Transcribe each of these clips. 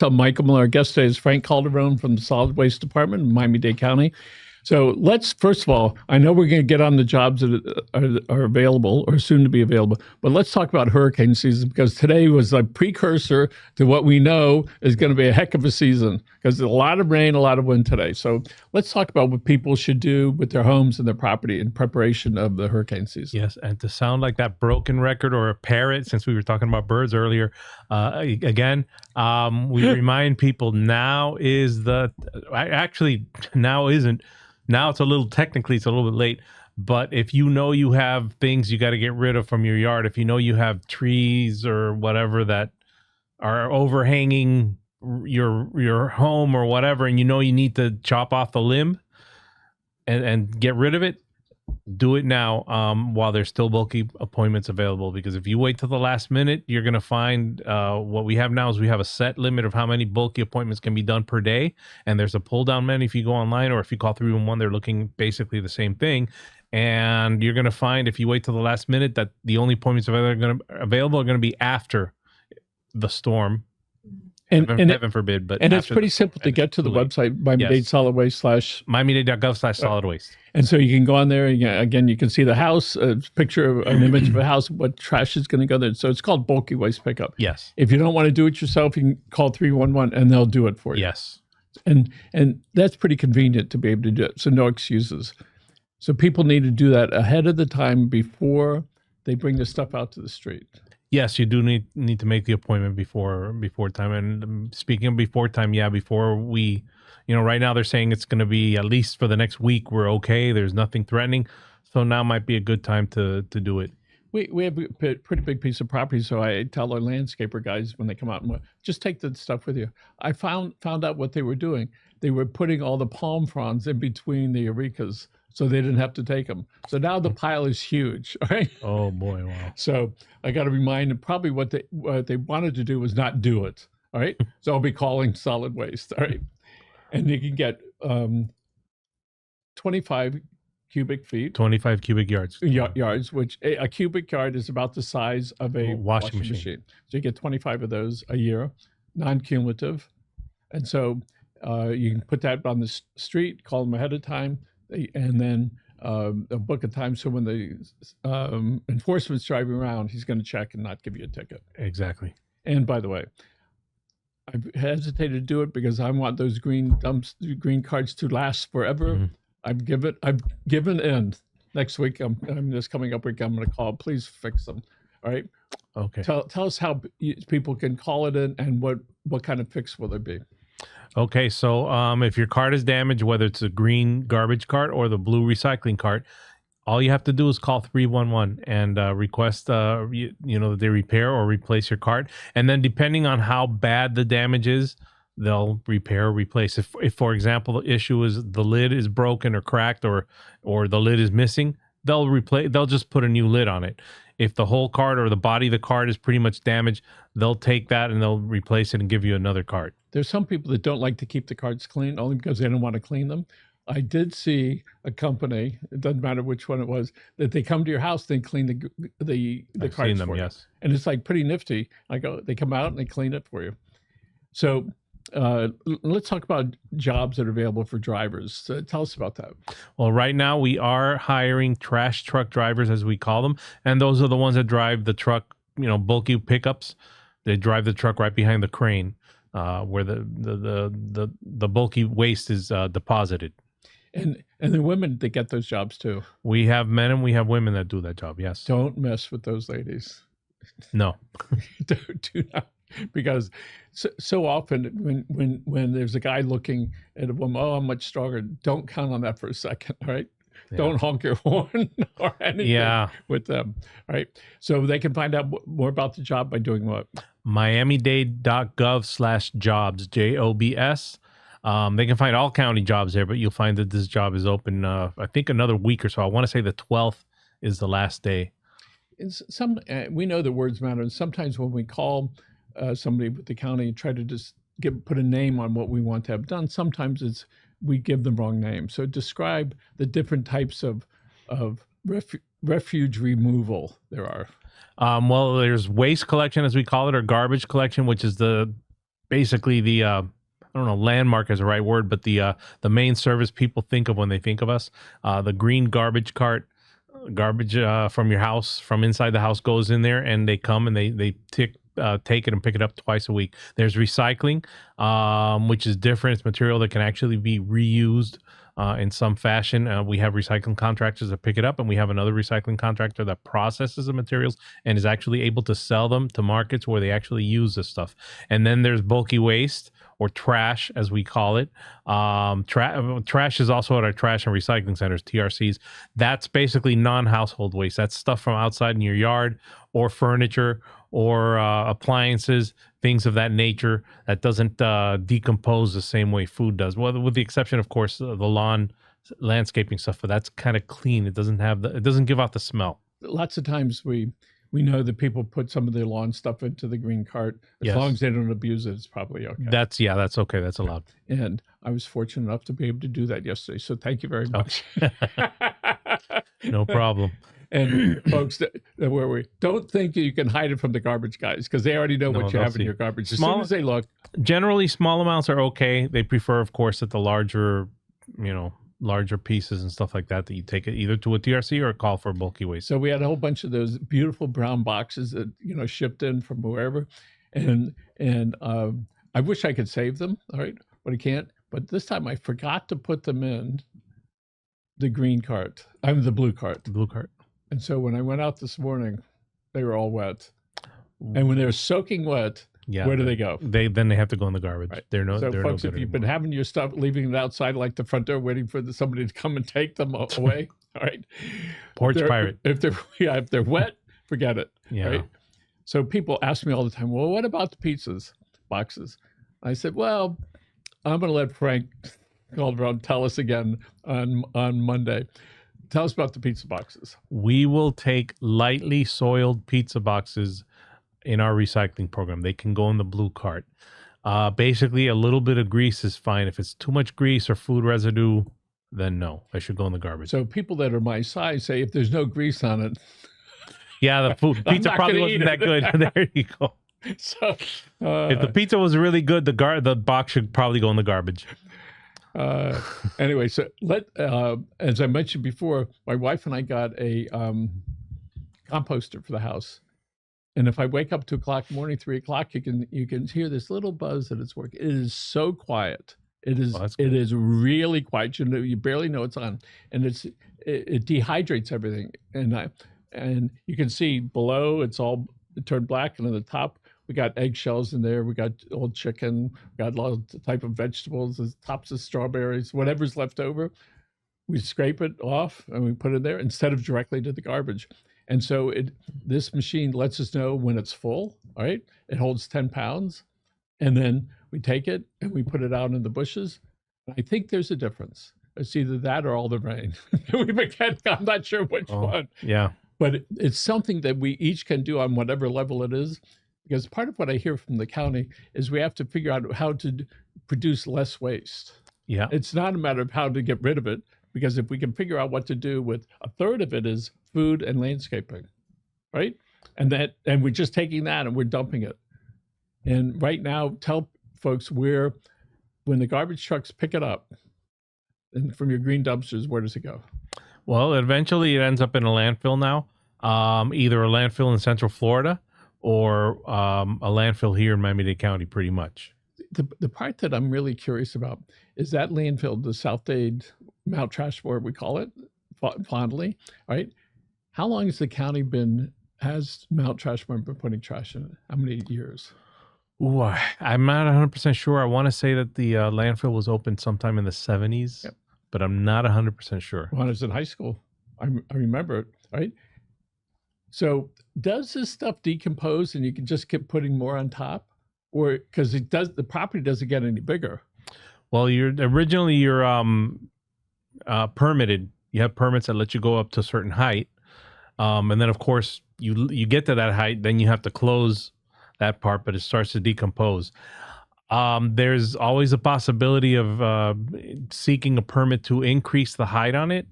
I'm Michael. Our guest today is Frank Calderon from the Solid Waste Department in Miami-Dade County. So let's, first of all, I know we're going to get on the jobs that are available or soon to be available, but let's talk about hurricane season, because today was a precursor to what we know is going to be a heck of a season, because there's a lot of rain, a lot of wind today. So let's talk about what people should do with their homes and their property in preparation of the hurricane season. Yes, and to sound like that broken record or a parrot, since we were talking about birds earlier, again, we remind people now is now it's a little bit late, but if you know you have things you got to get rid of from your yard, if you know you have trees or whatever that are overhanging your home or whatever, and you know you need to chop off the limb and get rid of it, do it now while there's still bulky appointments available, because if you wait till the last minute, you're going to find what we have now is we have a set limit of how many bulky appointments can be done per day, and there's a pull down menu if you go online, or if you call 311, they're looking basically the same thing. And you're going to find, if you wait till the last minute, that the only appointments available are going to be after the storm. And heaven forbid, but it's pretty simple to get to the website, Miami-Dade Solid Waste / Miami-Dade.gov/solid waste. And so you can go on there. Again, you can see the house, a picture, an image of a house, what trash is going to go there. So it's called bulky waste pickup. Yes. If you don't want to do it yourself, you can call 311 and they'll do it for you. Yes. And that's pretty convenient to be able to do it. So no excuses. So people need to do that ahead of the time before they bring the stuff out to the street. Yes, you do need to make the appointment before time. And speaking of before time, before we, right now they're saying it's going to be at least for the next week. We're okay. There's nothing threatening. So now might be a good time to do it. We have a pretty big piece of property, so I tell our landscaper guys when they come out, just take the stuff with you. I found out what they were doing. They were putting all the palm fronds in between the eurekas, so they didn't have to take them. So now the pile is huge, right? Oh boy, wow. So I got to remind them, probably what they wanted to do was not do it, all right? So I'll be calling solid waste, all right? And you can get 25 cubic feet. 25 cubic yards. Yards, which a cubic yard is about the size of a washing machine. So you get 25 of those a year, non-cumulative. And so you can put that on the street, call them ahead of time, and then they'll book a time. So when the enforcement's driving around, he's going to check and not give you a ticket. Exactly. And by the way, I've hesitated to do it because I want those green cards to last forever. Mm-hmm. I've given in. Next week, I'm this coming up week, I'm going to call. Please fix them. All right. Okay. Tell us how people can call it in, and what kind of fix will there be? Okay, so if your cart is damaged, whether it's a green garbage cart or the blue recycling cart, all you have to do is call 311 and request that they repair or replace your cart. And then depending on how bad the damage is, they'll repair or replace. If for example, the issue is the lid is broken or cracked or the lid is missing, they'll just put a new lid on it. If the whole cart or the body of the cart is pretty much damaged, they'll take that and they'll replace it and give you another cart. There's some people that don't like to keep the carts clean only because they don't want to clean them. I did see a company, it doesn't matter which one it was, that they come to your house, they clean the I've carts seen them, for you. yes. And it's like pretty nifty. They come out and they clean it for you. So let's talk about jobs that are available for drivers. Tell us about that. Well, right now we are hiring trash truck drivers, as we call them, and those are the ones that drive the truck, bulky pickups. They drive the truck right behind the crane, where the bulky waste is deposited. And the women that get those jobs too. We have men and we have women that do that job. Yes. Don't mess with those ladies. No. do not. Because so often when there's a guy looking at a woman, I'm much stronger, don't count on that for a second, all right? Yeah. Don't honk your horn or anything with them, all right? So they can find out more about the job by doing what? Miami-Dade.gov/jobs, JOBS. They can find all county jobs there, but you'll find that this job is open, I think, another week or so. I want to say the 12th is the last day. We know that words matter, and sometimes when we call somebody with the county and try to just put a name on what we want to have done, sometimes we give them wrong names. So describe the different types of refuge removal there are. Well, there's waste collection, as we call it, or garbage collection, which is the basically the I don't know, landmark is the right word, but the main service people think of when they think of us. The green garbage cart, garbage from your house, from inside the house goes in there, and they come and they take it and pick it up twice a week. There's recycling, which is different. It's material that can actually be reused in some fashion. We have recycling contractors that pick it up, and we have another recycling contractor that processes the materials and is actually able to sell them to markets where they actually use this stuff. And then there's bulky waste, or trash, as we call it. Trash is also at our trash and recycling centers, TRCs. That's basically non-household waste. That's stuff from outside in your yard, or furniture, or appliances, things of that nature that doesn't decompose the same way food does. Well, with the exception, of course, the landscaping stuff, but that's kind of clean. It doesn't give out the smell. Lots of times we know that people put some of their lawn stuff into the green cart. As long as they don't abuse it, it's probably okay. That's okay. That's allowed. And I was fortunate enough to be able to do that yesterday. So thank you very much. No problem. And folks, where we don't think you can hide it from the garbage guys, because they already know what you have in your garbage. As soon as they look. Generally, small amounts are okay. They prefer, of course, that the larger pieces and stuff like that you take it either to a TRC or call for bulky waste. So we had a whole bunch of those beautiful brown boxes that, shipped in from wherever. And I wish I could save them, all right, but I can't. But this time I forgot to put them in the green cart. The blue cart. The blue cart. And so when I went out this morning, they were all wet. And when they're soaking wet, where do they go? They have to go in the garbage. Right. They're folks, if you've been having your stuff, leaving it outside like the front door, waiting for somebody to come and take them away, all right. Porch pirate. If they're wet, forget it. Yeah. Right? So people ask me all the time, well, what about the pizzas boxes? I said, well, I'm going to let Frank Calderon tell us again on Monday. Tell us about the pizza boxes. We will take lightly soiled pizza boxes in our recycling program. They can go in the blue cart. Basically, a little bit of grease is fine. If it's too much grease or food residue, then no, they should go in the garbage. So people that are my size say if there's no grease on it. Yeah, the pizza probably wasn't that good. There you go. So if the pizza was really good, the box should probably go in the garbage. Anyway, so as I mentioned before, my wife and I got a composter for the house. And if I wake up 2 o'clock in the morning, 3 o'clock, you can hear this little buzz that it's working. It is so quiet. It is really quiet. You barely know it's on, and it dehydrates everything. And you can see below it turned black, and on the top we got eggshells in there. We got old chicken. We got a lot of type of vegetables, the tops of strawberries, whatever's left over. We scrape it off and we put it there instead of directly to the garbage. And so this machine lets us know when it's full. All right, it holds 10 pounds, and then we take it and we put it out in the bushes. I think there's a difference. It's either that or all the rain. I'm not sure which one. Yeah, but it's something that we each can do on whatever level it is. Because part of what I hear from the county is we have to figure out how to produce less waste. Yeah. It's not a matter of how to get rid of it, because if we can figure out what to do with a third of it is food and landscaping, right? And we're just taking that and we're dumping it. And right now, tell folks when the garbage trucks pick it up and from your green dumpsters, where does it go? Well, eventually it ends up in a landfill now, either a landfill in Central Florida or a landfill here in Miami-Dade County, pretty much. The part that I'm really curious about is that landfill, the South-Dade Mount Trash Board, we call it fondly, right? How long has the county has Mount Trash Board been putting trash in it? How many years? Ooh, I'm not 100% sure. I want to say that the landfill was opened sometime in the 70s, but I'm not 100% sure. When I was in high school, I remember it, right? So does this stuff decompose and you can just keep putting more on top? Or because the property doesn't get any bigger? Well, you're permitted. You have permits that let you go up to a certain height. And then of course you get to that height, then you have to close that part, but it starts to decompose. There's always a possibility of seeking a permit to increase the height on it.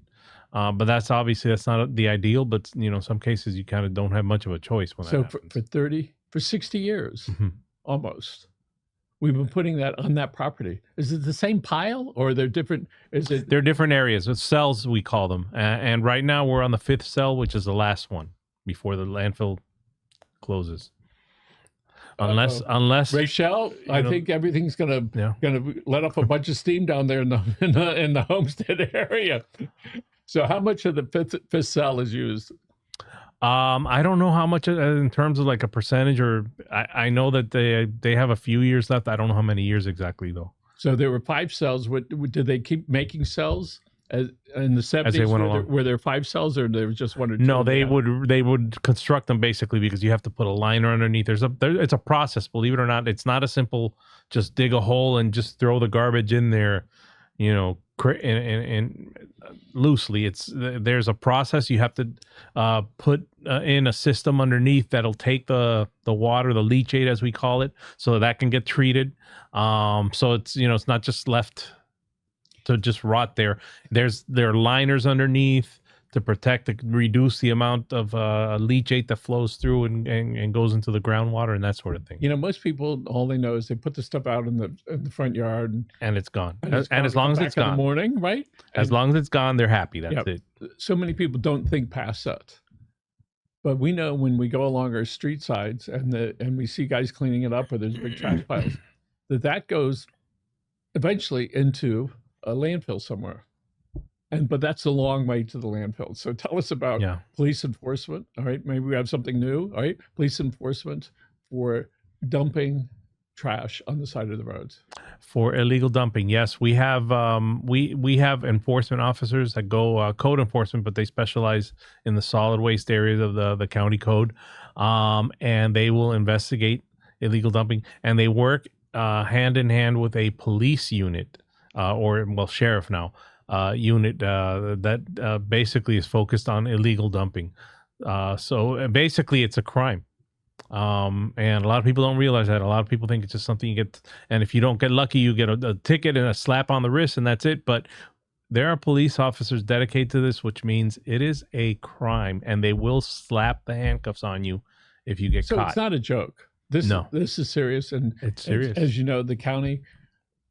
But that's not the ideal, but some cases you kind of don't have much of a choice when that happens. For 60 years, almost. we've been putting that on that property. Is it the same pile or they're different? Is it? They're different areas. It's cells, we call them. And right now we're on the 5th cell, which is the last one before the landfill closes. Unless Rachel, I think everything's gonna let off a bunch of steam down there in the Homestead area. So how much of the fifth cell is used? I don't know how much in terms of like a percentage, or I know that they have a few years left. I don't know how many years exactly though. So there were 5 cells. Did they keep making cells in the 70s? As they went along. Were there 5 cells, or there was just 1 or 2? No, they would construct them basically because you have to put a liner underneath. It's a process, believe it or not. It's not a simple just dig a hole and just throw the garbage in there, you know, and loosely. There's a process. You have to put in a system underneath that'll take the water, the leachate as we call it, so that can get treated. So it's, you know, it's not just left to just rot there. There are liners underneath to reduce the amount of leachate that flows through and goes into the groundwater and that sort of thing. You know, most people, all they know is they put the stuff out in the front yard and it's gone. And as long as it's gone, in the morning, right? As long as it's gone, they're happy. That's it. So many people don't think past that, but we know when we go along our street sides and we see guys cleaning it up, or there's big trash piles, that goes eventually into a landfill somewhere. But that's a long way to the landfill. So tell us about police enforcement. All right, maybe we have something new. All right, police enforcement for dumping trash on the side of the roads. For illegal dumping, yes, we have we have enforcement officers that go code enforcement, but they specialize in the solid waste areas of the county code, and they will investigate illegal dumping, and they work hand in hand with a police unit sheriff now. Unit that basically is focused on illegal dumping. So basically it's a crime. And a lot of people don't realize that. A lot of people think it's just something you get, and if you don't get lucky, you get a ticket and a slap on the wrist and that's it. But there are police officers dedicated to this, which means it is a crime and they will slap the handcuffs on you if you get caught. So it's not a joke. This is serious. And it's serious. As you know, the county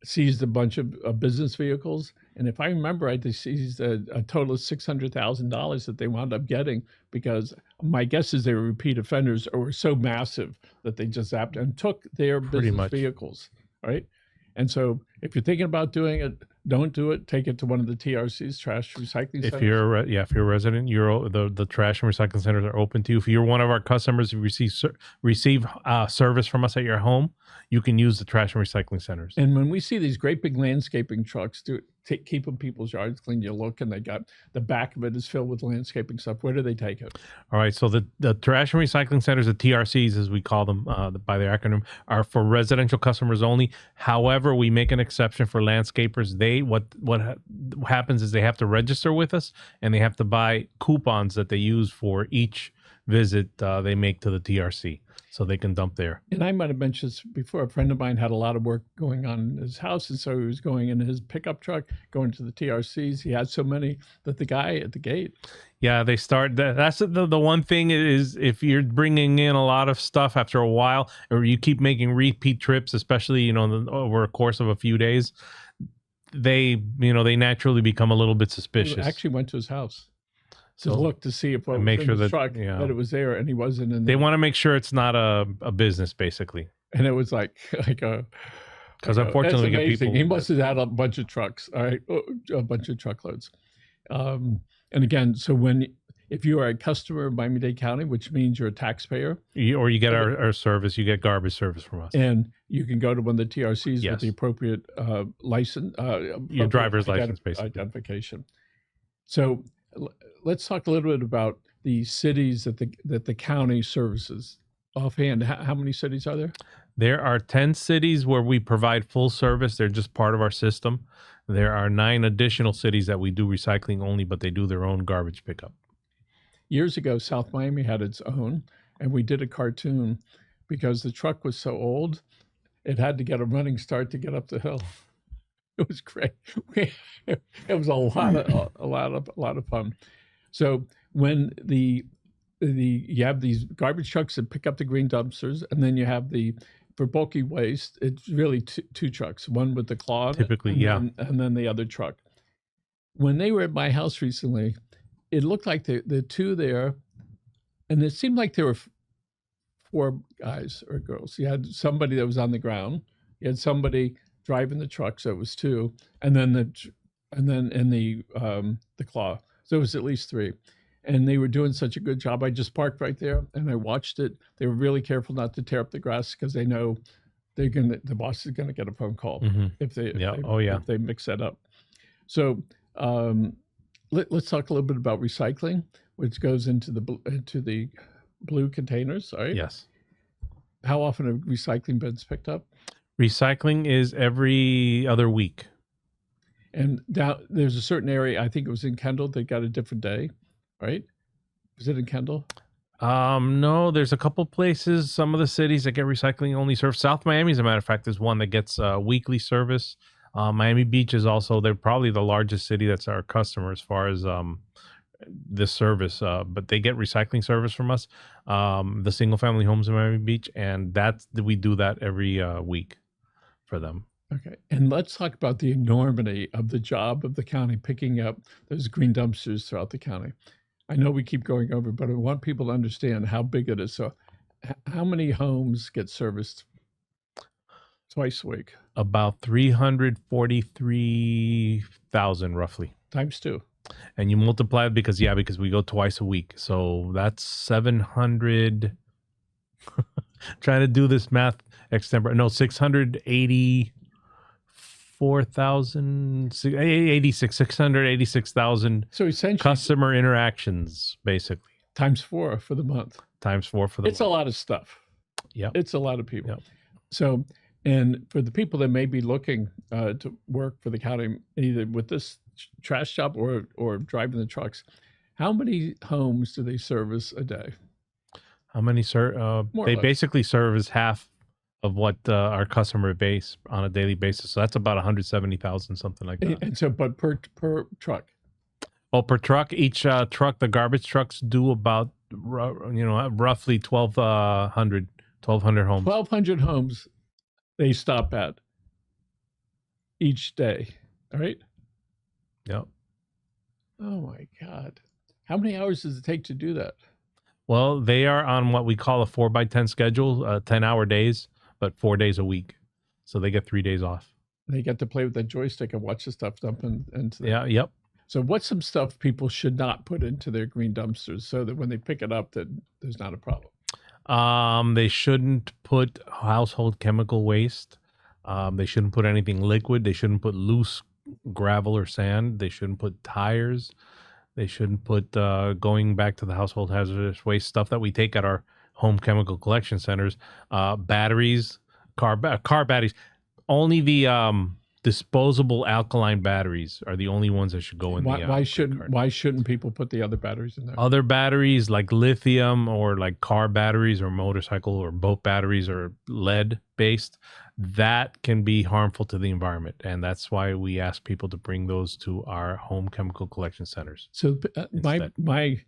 seized a bunch of business vehicles, and if I remember right, they seized a total of $600,000 that they wound up getting, because my guess is they were repeat offenders or were so massive that they just zapped and took their business vehicles, right? And so if you're thinking about doing it, don't do it. Take it to one of the TRCs, trash recycling centers. If you're a resident, the trash and recycling centers are open to you. If you're one of our customers who receive service from us at your home, you can use the trash and recycling centers. And when we see these great big landscaping trucks keeping people's yards clean, you look and they got the back of it is filled with landscaping stuff. Where do they take it? All right, so the trash and recycling centers, the TRCs as we call them by their acronym, are for residential customers only. However, we make an exception for landscapers. What happens is they have to register with us and they have to buy coupons that they use for each visit they make to the TRC, so they can dump there. And I might have mentioned this before. A friend of mine had a lot of work going on in his house, and so he was going in his pickup truck, going to the TRCs. He had so many that the guy at the gate. Yeah, they start. That's the one thing is, if you're bringing in a lot of stuff after a while, or you keep making repeat trips, especially over a course of a few days, they naturally become a little bit suspicious. I actually went to his house to look to see if what make was sure in that truck, that it was there, and he wasn't in. They want to make sure it's not a business, basically. And it was like a. Because unfortunately, we get people. He must have had a bunch of trucks. All right, a bunch of truckloads. And again, so if you are a customer of Miami-Dade County, which means you're a taxpayer, or you get our service, you get garbage service from us, and you can go to one of the TRCs with the appropriate license, your driver's license, basically identification. So let's talk a little bit about the cities that the county services. Offhand, how many cities are there? There are 10 cities where we provide full service. They're just part of our system. There are 9 additional cities that we do recycling only, but they do their own garbage pickup. Years ago, South Miami had its own, and we did a cartoon because the truck was so old, it had to get a running start to get up the hill. It was great. It was a lot of fun. So when you have these garbage trucks that pick up the green dumpsters, and then you have the for bulky waste, it's really two trucks, one with the claw on it, Typically, and yeah. and then the other truck. When they were at my house recently, it looked like the two there, and it seemed like there were four guys or girls. You had somebody that was on the ground, you had somebody driving the truck, so it was two, and then in the claw, so it was at least three. And they were doing such a good job. I just parked right there and I watched it. They were really careful not to tear up the grass because they know the boss is gonna get a phone call if they mix that up. So let's talk a little bit about recycling, which goes into the blue containers. All right. Yes. How often have recycling bins picked up? Recycling is every other week. And now there's a certain area, I think it was in Kendall, they got a different day, right? Was it in Kendall? No, there's a couple places, some of the cities that get recycling only service. South Miami, as a matter of fact, is one that gets weekly service. Miami Beach is also, they're probably the largest city that's our customer as far as this service, but they get recycling service from us, the single family homes in Miami Beach, and we do that every week for them. Okay, and let's talk about the enormity of the job of the county picking up those green dumpsters throughout the county. I know we keep going over, but I want people to understand how big it is. So how many homes get serviced twice a week? About 343,000 roughly. Times two. And you multiply it because we go twice a week. So that's 700. Trying to do this math extemporary. No, 686,000 So essentially customer interactions, basically. Times four for the month. It's a lot of stuff. Yeah. It's a lot of people. Yep. So, and for the people that may be looking to work for the county, either with this trash job or driving the trucks, how many homes do they service a day? How many, sir? They basically service half of what our customer base on a daily basis. So that's about 170,000, something like that. And so, but per truck? Well, per truck, each truck, the garbage trucks do about, roughly 1,200 homes. 1,200 homes they stop at each day. All right? Yep. Oh my God. How many hours does it take to do that? Well, they are on what we call a 4x10 schedule, 10-hour days, but 4 days a week. So they get 3 days off. They get to play with that joystick and watch the stuff dump into the... Yeah, yep. So what's some stuff people should not put into their green dumpsters so that when they pick it up, that there's not a problem? They shouldn't put household chemical waste. They shouldn't put anything liquid. They shouldn't put loose gravel or sand. They shouldn't put tires. They shouldn't put, going back to the household hazardous waste stuff that we take at our home chemical collection centers, batteries, car batteries. Only the disposable alkaline batteries are the only ones that should go in. Why shouldn't people put the other batteries in there? Other batteries like lithium or like car batteries or motorcycle or boat batteries or lead based, that can be harmful to the environment, and that's why we ask people to bring those to our home chemical collection centers. So my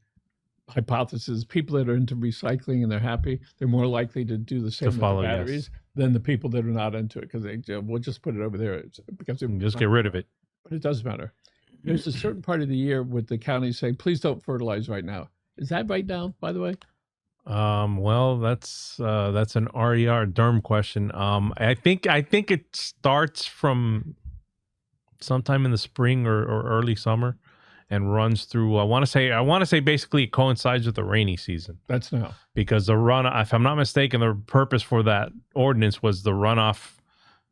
hypothesis is people that are into recycling and they're happy, they're more likely to do the same with the batteries than the people that are not into it, because we'll just put it over there because just get rid of it. But it doesn't matter. There's a certain part of the year with the county saying, please don't fertilize right now. Is that right now, by the way? Well, that's an RER Derm question. I think it starts from sometime in the spring or early summer and runs through. I want to say basically it coincides with the rainy season. That's now, because the runoff, if I'm not mistaken, the purpose for that ordinance was the runoff.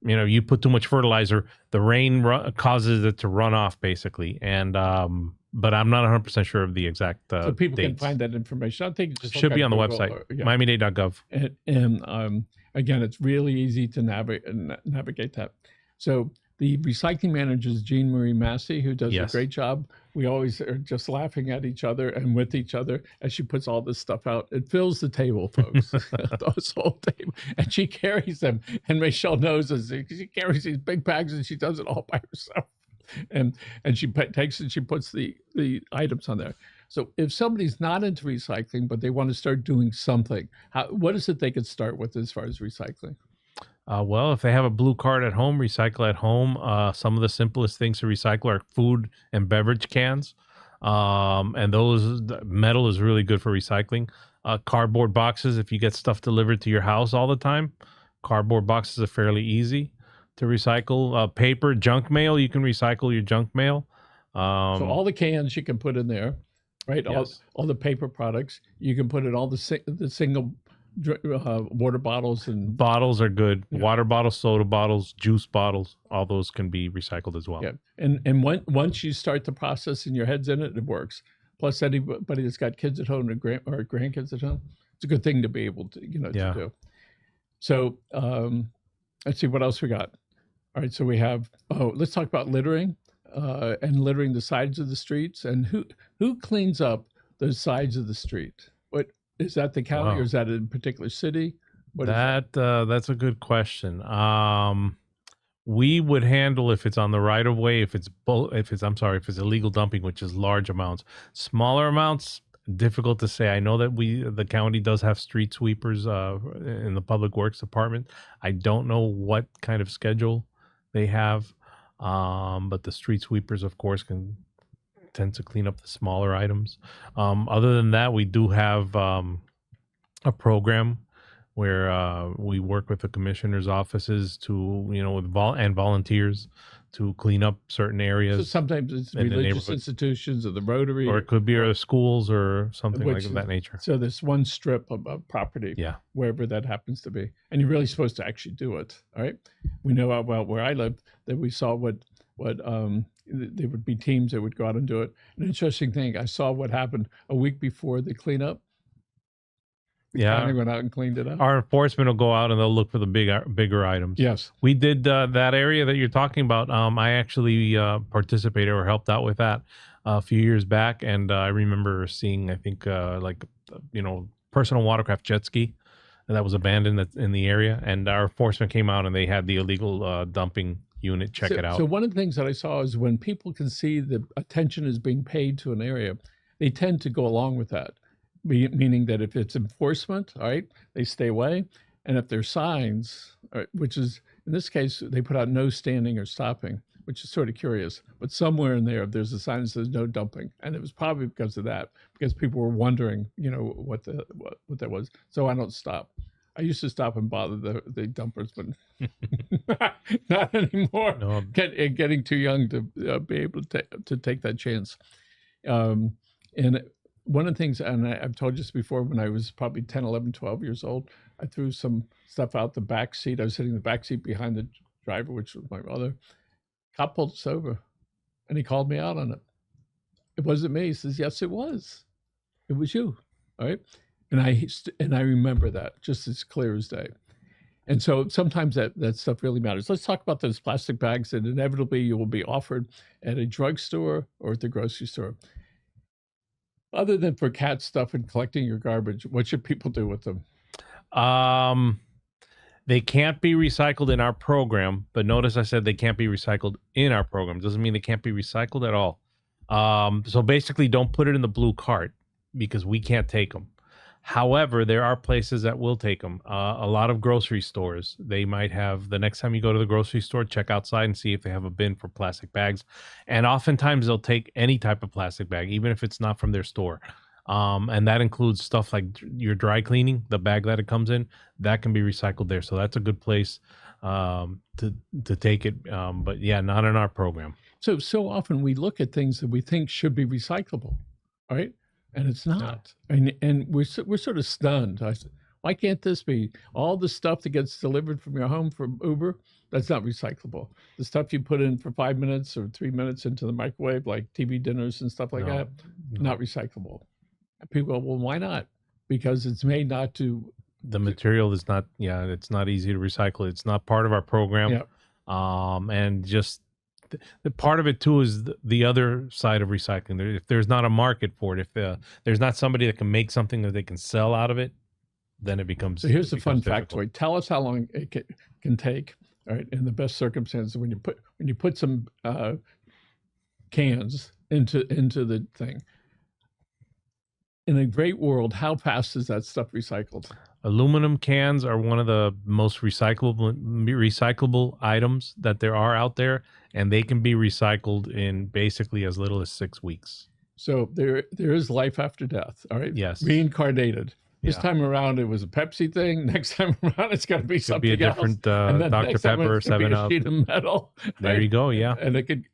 You put too much fertilizer, the rain causes it to run off basically, and but I'm not 100% sure of the exact so people dates. can find that information. I think it just should be on the website, Miami-Dade.gov. And again, it's really easy to navigate that. So the recycling manager is Jean Marie Massey, who does a great job. We always are just laughing at each other and with each other as she puts all this stuff out. It fills the table, folks. This whole table. And she carries them. And Michelle knows this. She carries these big bags and she does it all by herself. And she takes and she puts the items on there. So if somebody's not into recycling, but they want to start doing something, what is it they could start with as far as recycling? Well, if they have a blue card at home, recycle at home. Some of the simplest things to recycle are food and beverage cans. And metal is really good for recycling. Cardboard boxes, if you get stuff delivered to your house all the time, cardboard boxes are fairly easy to recycle. Paper, junk mail, you can recycle your junk mail. So all the cans you can put in there, right? Yes. All the paper products you can put in all the single water bottles and Bottles are good. Water bottles, soda bottles, juice bottles, all those can be recycled as well. yeah. And once you start the process and your head's in it, it works. Plus, anybody that's got kids at home or grandkids at home, it's a good thing to be able to to do. So let's see what else we got. All right, so we have let's talk about littering and littering the sides of the streets, and who cleans up the sides of the street. What is that, the county, Wow. or is that a particular city? What is That's a good question. We would handle if it's on the right of way, if it's if it's illegal dumping, which is large amounts. Smaller amounts, difficult to say. I know that the county does have street sweepers in the public works department. I don't know what kind of schedule they have, but the street sweepers, of course, tend to clean up the smaller items. Other than that, we do have a program where we work with the commissioner's offices to, with volunteers to clean up certain So areas, sometimes it's in the religious neighborhood. institutions or the Rotary, or it could be schools or something like that nature. So this one strip of property, Yeah. wherever that happens to be, and you're really supposed to actually do it. All right, we know well where I live that we saw what there would be teams that would go out and do it. An interesting thing, I saw what happened a week before the cleanup. The county went out and cleaned it up. Our enforcement will go out and they'll look for the bigger items. Yes, we did that area that you're talking about. I actually participated or helped out with that a few years back, and I remember seeing, I think, personal watercraft jet ski that was abandoned in the area, and our enforcement came out and they had the illegal dumping unit check it out. So one of the things that I saw is when people can see the attention is being paid to an area, they tend to go along with that. Meaning that if it's enforcement, all right, they stay away. And if there's signs, which is, in this case, they put out no standing or stopping, which is sort of curious. But somewhere in there, there's a sign that says no dumping. And it was probably because of that, because people were wondering, what that was. So I don't stop. I used to stop and bother the dumpers, but not anymore. No. Getting too young to be able to take that chance. And one of the things, and I've told you this before, when I was probably 10, 11, 12 years old, I threw some stuff out the back seat. I was sitting in the back seat behind the driver, which was my mother. Cop pulled us over, and he called me out on it. It wasn't me. He says, yes, it was. It was you, all right? And I remember that just as clear as day. And so sometimes that stuff really matters. Let's talk about those plastic bags that inevitably you will be offered at a drugstore or at the grocery store. Other than for cat stuff and collecting your garbage, what should people do with them? They can't be recycled in our program, but notice I said they can't be recycled in our program. Doesn't mean they can't be recycled at all. So basically, don't put it in the blue cart because we can't take them. However, there are places that will take them. A lot of grocery stores, they might have, the next time you go to the grocery store, check outside and see if they have a bin for plastic bags. And oftentimes they'll take any type of plastic bag, even if it's not from their store. And that includes stuff like your dry cleaning, the bag that it comes in, that can be recycled there. So that's a good place to take it. But yeah, not in our program. So often we look at things that we think should be recyclable, right? And it's not. And we're sort of stunned. I said, why can't this be? All the stuff that gets delivered from your home from Uber, that's not recyclable. The stuff you put in for 5 minutes or 3 minutes into the microwave, like TV dinners and stuff like that, not recyclable. And people go, well, why not? Because it's made not to. The material is not, it's not easy to recycle. It's not part of our program. Yeah. And just the part of it too is the other side of recycling. If there's not a market for it, if there's not somebody that can make something that they can sell out of it, then it becomes. So here's the fun difficult. factoid. Tell us how long it can take. All right, in the best circumstances, when you put some cans into the thing. In a great world, how fast is that stuff recycled? Aluminum cans are one of the most recyclable items that there are out there, and they can be recycled in basically as little as 6 weeks. So there is life after death. All right. Yes. Reincarnated. This Yeah. time around, it was a Pepsi thing. Next time around, it's got to be Could something be a different else. And then Dr. next time Pepper, it's gonna be 7 Up. a sheet of metal. There right? you go. Yeah. And it could.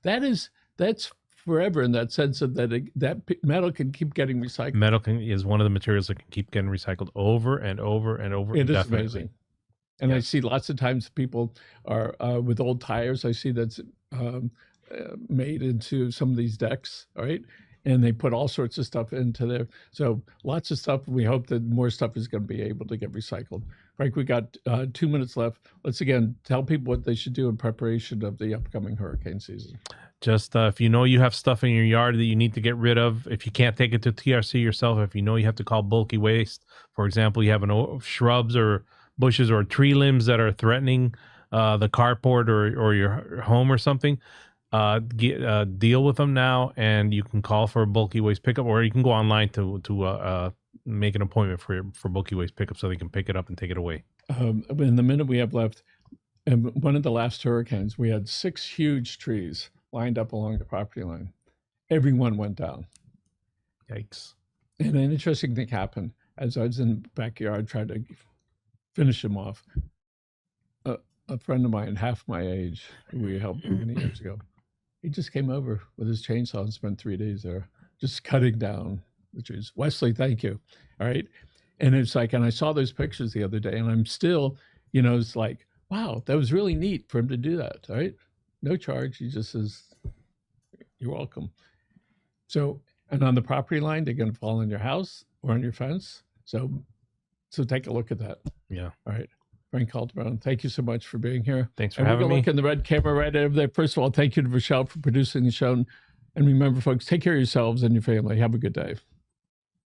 That's forever in that sense of that metal can keep getting recycled. Metal is one of the materials that can keep getting recycled over and over and over. It is indefinitely. amazing. And I Yes. see lots of times people are with old tires. I see that's made into some of these decks, all right? And they put all sorts of stuff into there. So lots of stuff. We hope that more stuff is going to be able to get recycled. Frank, we got 2 minutes left. Let's again tell people what they should do in preparation of the upcoming hurricane season. Just if you know you have stuff in your yard that you need to get rid of, if you can't take it to TRC yourself, if you know you have to call bulky waste, for example, you have shrubs or bushes or tree limbs that are threatening the carport or your home or something, deal with them now, and you can call for a bulky waste pickup, or you can go online to make an appointment for bulky waste pickup so they can pick it up and take it away. In the minute we have left, and one of the last hurricanes, we had 6 huge trees lined up along the property line. Everyone went down. Yikes. And an interesting thing happened as I was in the backyard trying to finish them off. A friend of mine, half my age, who we helped many years ago, he just came over with his chainsaw and spent 3 days there just cutting down the trees. Wesley, thank you. All right. And it's like, and I saw those pictures the other day, and I'm still, it's like, wow, that was really neat for him to do that. All right. No charge. He just says, you're welcome. So, and on the property line, they're going to fall on your house or on your fence. So take a look at that. Yeah. All right. Frank Calderon, thank you so much for being here. Thanks for And we're having going to me. look in the red camera right over there. First of all, thank you to Rochelle for producing the show. And remember, folks, take care of yourselves and your family. Have a good day.